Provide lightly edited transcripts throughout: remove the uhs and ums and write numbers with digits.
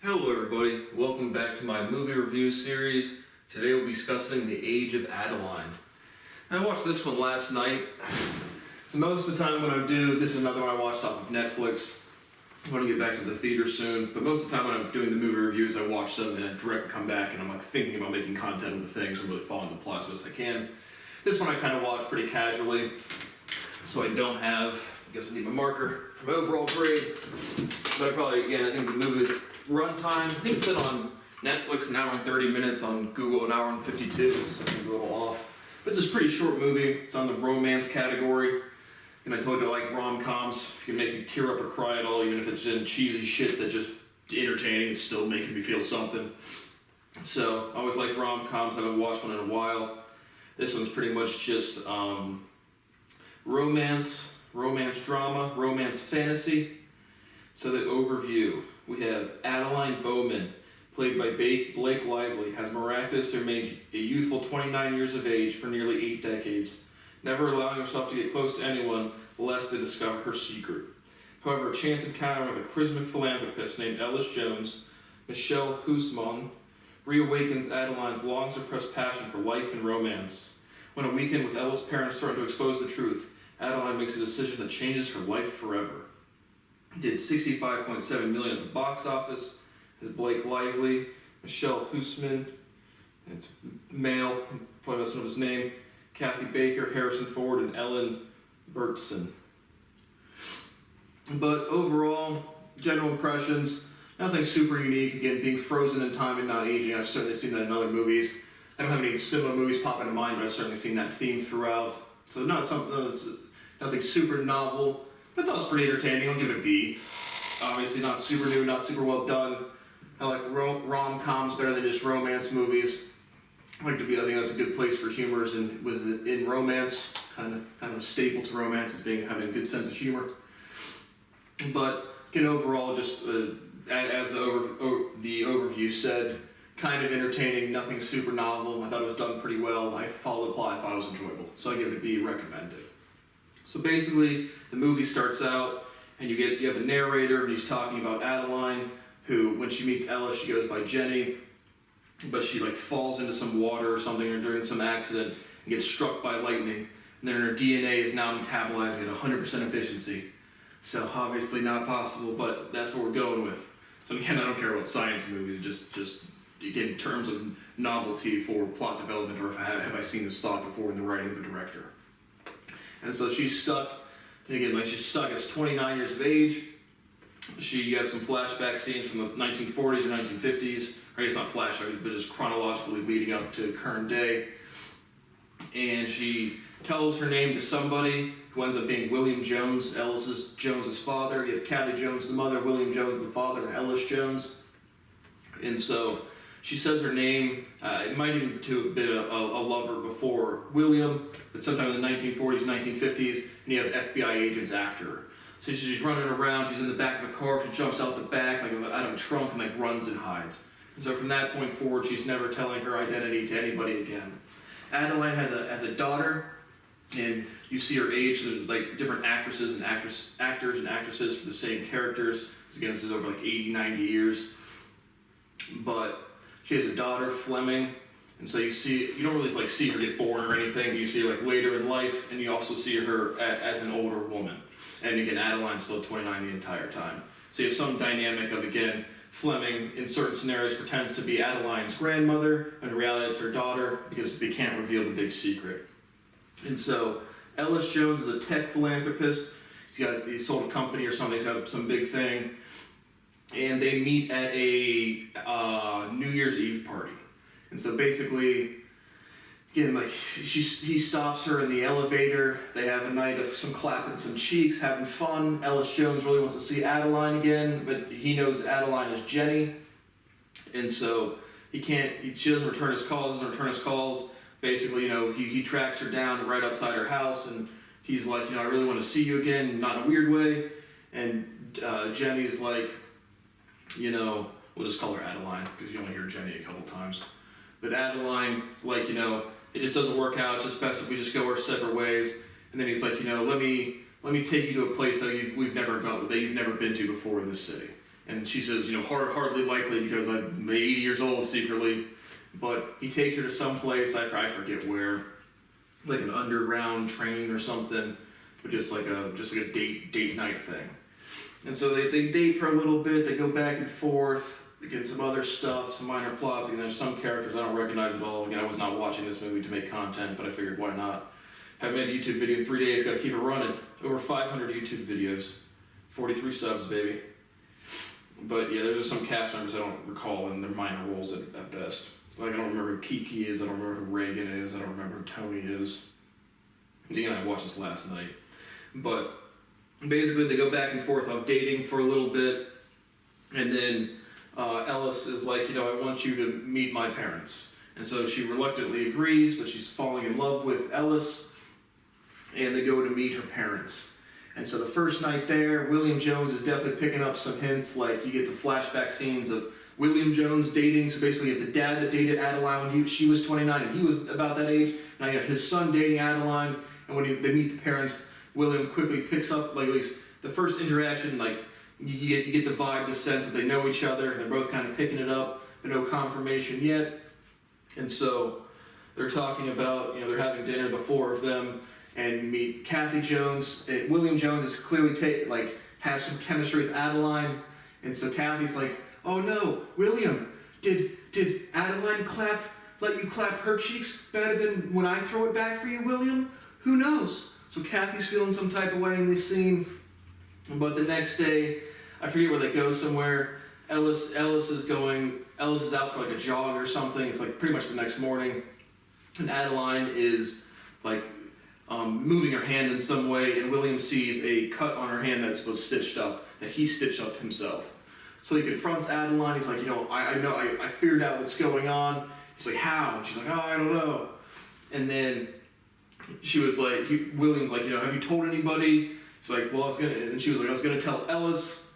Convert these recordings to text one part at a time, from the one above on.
Hello everybody, welcome back to my movie review series. Today we'll be discussing The Age of Adaline. I watched this one last night. So most of the time when I do, this is another one I watched off of Netflix. I'm going to get back to the theater soon, but most of the time when I'm doing the movie reviews, I watch them and I direct come back and I'm like thinking about making content with the things. I'm really following the plot as best I can. This one I kind of watch pretty casually, so I don't have, I guess I need my marker for my overall grade. But I think the movie is runtime. I think it said on Netflix an hour and 30 minutes, on Google an hour and 52, so I think a little off. But it's a pretty short movie. It's on the romance category. And I told you I like rom-coms. If you can make me tear up or cry at all, even if it's in cheesy shit that's just entertaining, it's still making me feel something. So I always like rom-coms. I haven't watched one in a while. This one's pretty much just romance drama, romance fantasy. So the overview, we have Adaline Bowman, played by Blake Lively, has miraculously remained a youthful 29 years of age for nearly 8 decades, never allowing herself to get close to anyone lest they discover her secret. However, a chance encounter with a charismatic philanthropist named Ellis Jones, Michelle Huisman, reawakens Adaline's long-suppressed passion for life and romance. When a weekend with Ellis' parents starting to expose the truth, Adaline makes a decision that changes her life forever. Did $65.7 million at the box office. Has Blake Lively, Michelle Huisman, it's male, probably messing up his name, Kathy Baker, Harrison Ford, and Ellen Burstyn. But overall, general impressions, nothing super unique. Again, being frozen in time and not aging. I've certainly seen that in other movies. I don't have any similar movies pop into mind, but I've certainly seen that theme throughout. So not something that's nothing super novel. I thought it was pretty entertaining. I'll give it a B. Obviously not super new, not super well done. I like rom-coms better than just romance movies. I think that's a good place for humor, and was in romance, kind of a staple to romance is having a good sense of humor. But again, overall, just as the overview said, kind of entertaining, nothing super novel. I thought it was done pretty well. I followed the plot. I thought it was enjoyable, so I give it a B. Recommended. So basically, the movie starts out, and you have a narrator, and he's talking about Adaline, who, when she meets Ella, she goes by Jenny, but she falls into some water or something, or during some accident, and gets struck by lightning, and then her DNA is now metabolizing at 100% efficiency. So obviously not possible, but that's what we're going with. So again, I don't care about science movies, just again, in terms of novelty for plot development, or if have I seen this thought before in the writing of a director. And so she's stuck, she's stuck as 29 years of age. You have some flashback scenes from the 1940s or 1950s, or it's not flashback, but just chronologically leading up to current day. And she tells her name to somebody who ends up being William Jones, Jones's father. You have Kathy Jones, the mother, William Jones, the father, and Ellis Jones. And so she says her name. It might even have been a lover before William, but sometime in the 1940s, 1950s, and you have FBI agents after her. So she's running around, she's in the back of a car, she jumps out the back, out of a trunk, and runs and hides. And so from that point forward, she's never telling her identity to anybody again. Adaline has a daughter, and you see her age. There's different actors and actresses for the same characters. Again, this is over 80, 90 years. But she has a daughter, Fleming, and so you don't really see her get born or anything, but you see her later in life, and you also see her as an older woman. And again, Adaline's still 29 the entire time. So you have some dynamic of, again, Fleming in certain scenarios pretends to be Adaline's grandmother, and in reality it's her daughter, because they can't reveal the big secret. And so Ellis Jones is a tech philanthropist. He's sold a company or something, he's got some big thing. And they meet at a New Year's Eve party. And so basically, again, he stops her in the elevator. They have a night of some clapping some cheeks, having fun. Ellis Jones really wants to see Adaline again, but he knows Adaline is Jenny. And so she doesn't return his calls, Basically, he tracks her down right outside her house, and he's like, I really want to see you again, not in a weird way. And Jenny's like, we'll just call her Adaline, because you only hear Jenny a couple times. But Adaline, it's it just doesn't work out, it's just best if we just go our separate ways. And then he's like, let me take you to a place that you've never been to before in this city. And she says, hardly likely because I'm 80 years old secretly. But he takes her to some place, I forget where, like an underground train or something, but just like a date night thing. And so they date for a little bit, they go back and forth, they get some other stuff, some minor plots, and there's some characters I don't recognize at all. Again, I was not watching this movie to make content, but I figured why not. Haven't made a YouTube video in 3 days, gotta keep it running. Over 500 YouTube videos, 43 subs, baby. But yeah, there's just some cast members I don't recall, and they're minor roles at best. Like, I don't remember who Kiki is, I don't remember who Reagan is, I don't remember who Tony is. Again, I watched this last night. But basically, they go back and forth of dating for a little bit, and then Ellis is like, I want you to meet my parents. And so she reluctantly agrees, but she's falling in love with Ellis, and they go to meet her parents. And so the first night there, William Jones is definitely picking up some hints, like you get the flashback scenes of William Jones dating, so basically you have the dad that dated Adaline when she was 29 and he was about that age. Now you have his son dating Adaline, and when they meet the parents, William quickly picks up, like at least the first interaction, like you get the vibe, the sense that they know each other, and they're both kind of picking it up, but no confirmation yet. And so they're talking about, they're having dinner, the four of them, and you meet Kathy Jones. William Jones is clearly has some chemistry with Adaline, and so Kathy's like, "Oh no, William, did Adaline let you clap her cheeks better than when I throw it back for you, William? Who knows?" So Kathy's feeling some type of way in this scene. But the next day, I forget where they go somewhere. Ellis is out for like a jog or something. It's like pretty much the next morning, and Adaline is like moving her hand in some way, and William sees a cut on her hand that's was stitched up, that he stitched up himself. So he confronts Adaline. He's like, I figured out what's going on. He's like, how? And she's like, I don't know. And then she was like, William's like, have you told anybody? She's like, well, and she was like, I was gonna tell Ellis.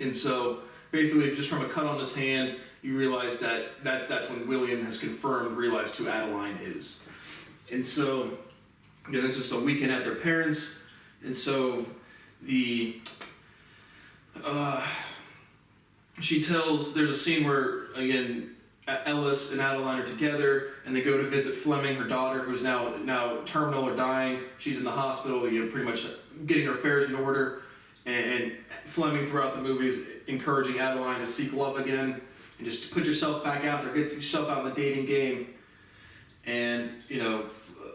And so basically, just from a cut on his hand, you realize that's when William has realized who Adaline is. And so, this is a weekend at their parents, and so there's a scene where, again, Ellis and Adaline are together, and they go to visit Fleming, her daughter, who's now terminal or dying. She's in the hospital, pretty much getting her affairs in order, and Fleming throughout the movie is encouraging Adaline to seek love again, and just put yourself back out there, get yourself out in the dating game. And,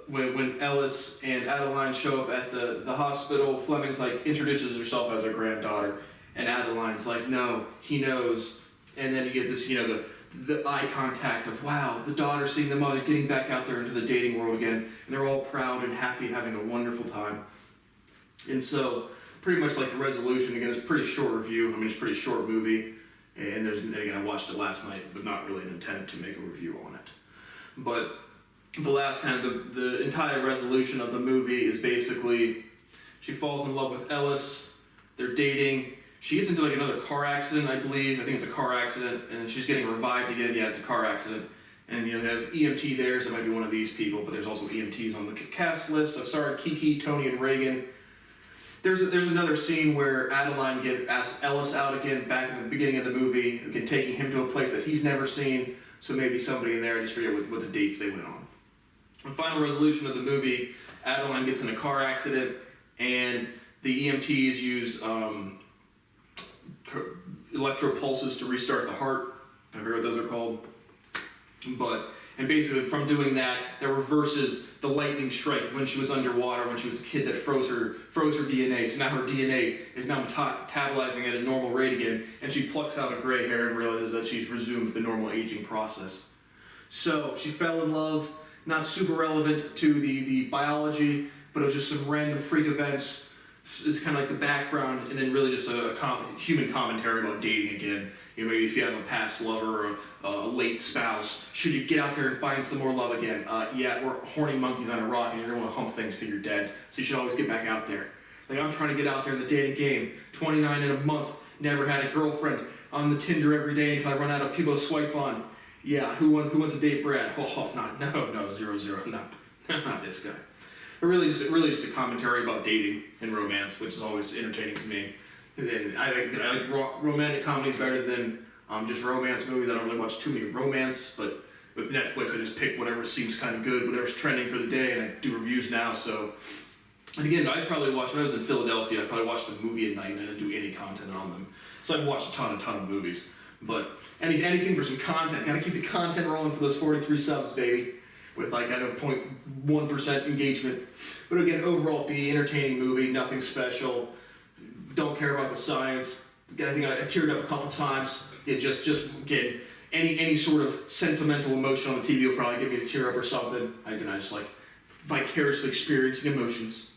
when Ellis and Adaline show up at the hospital, Fleming's like, introduces herself as her granddaughter, and Adaline's like, no, he knows. And then you get this, the eye contact of, wow, the daughter seeing the mother getting back out there into the dating world again, and they're all proud and happy and having a wonderful time. And so, pretty much like the resolution, again, it's a pretty short review. It's a pretty short movie, and again, I watched it last night, but not really an intent to make a review on it. But the last kind of the entire resolution of the movie is basically she falls in love with Ellis, they're dating, she gets into like another car accident, I believe. I think it's a car accident, and she's getting revived again. Yeah, it's a car accident. And they have EMT there, so it might be one of these people, but there's also EMTs on the cast list. So sorry, Kiki, Tony, and Reagan. There's another scene where Adaline asks Ellis out again back in the beginning of the movie, again taking him to a place that he's never seen. So maybe somebody in there, I just forget what the dates they went on. The final resolution of the movie, Adaline gets in a car accident, and the EMTs use electropulses to restart the heart. I forget what those are called. And basically from doing that reverses the lightning strike when she was underwater, when she was a kid, that froze her DNA. So now her DNA is now metabolizing at a normal rate again, and she plucks out a gray hair and realizes that she's resumed the normal aging process. So she fell in love, not super relevant to the biology, but it was just some random freak events. It's kind of like the background, and then really just a human commentary about dating again. Maybe if you have a past lover or a late spouse, should you get out there and find some more love again? Yeah, we're horny monkeys on a rock, and you're going to want to hump things till you're dead, so you should always get back out there. Like, I'm trying to get out there in the dating game. 29 in a month, never had a girlfriend, on the Tinder every day until I run out of people to swipe on. Yeah, who wants to date Brad? Oh, no, 0, no, not this guy. But really just a commentary about dating and romance, which is always entertaining to me. And I like romantic comedies better than just romance movies. I don't really watch too many romance, but with Netflix, I just pick whatever seems kind of good, whatever's trending for the day, and I do reviews now. So, and again, I'd probably watch, when I was in Philadelphia, I'd probably watch the movie at night and I didn't do any content on them. So I've watched a ton of movies. But anything for some content, gotta keep the content rolling for those 43 subs, baby. With like, I know, 0.1% engagement. But again, overall, be entertaining movie, nothing special. Don't care about the science. I think I teared up a couple times. Yeah, just again, any sort of sentimental emotion on the TV will probably get me to tear up or something. I just like vicariously experiencing emotions.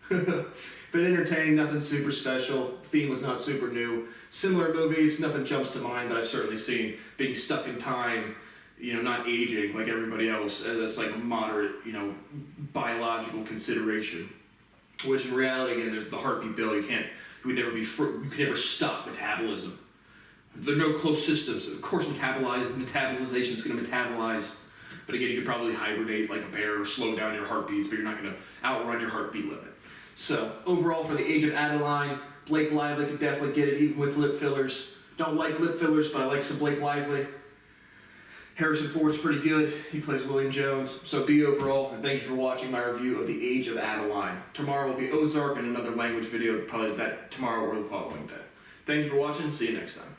But entertaining, nothing super special. Theme was not super new. Similar movies, nothing jumps to mind that I've certainly seen. Being stuck in time, not aging like everybody else. That's like a moderate, biological consideration. Which in reality, again, there's the heartbeat bill. You could never stop metabolism. There are no closed systems. Of course, metabolization is going to metabolize. But again, you could probably hibernate like a bear or slow down your heartbeats, but you're not going to outrun your heartbeat limit. So, overall, for the age of Adaline, Blake Lively could definitely get it, even with lip fillers. Don't like lip fillers, but I like some Blake Lively. Harrison Ford's pretty good. He plays William Jones. So be overall, and thank you for watching my review of The Age of Adaline. Tomorrow will be Ozark and another language video, probably that tomorrow or the following day. Thank you for watching. See you next time.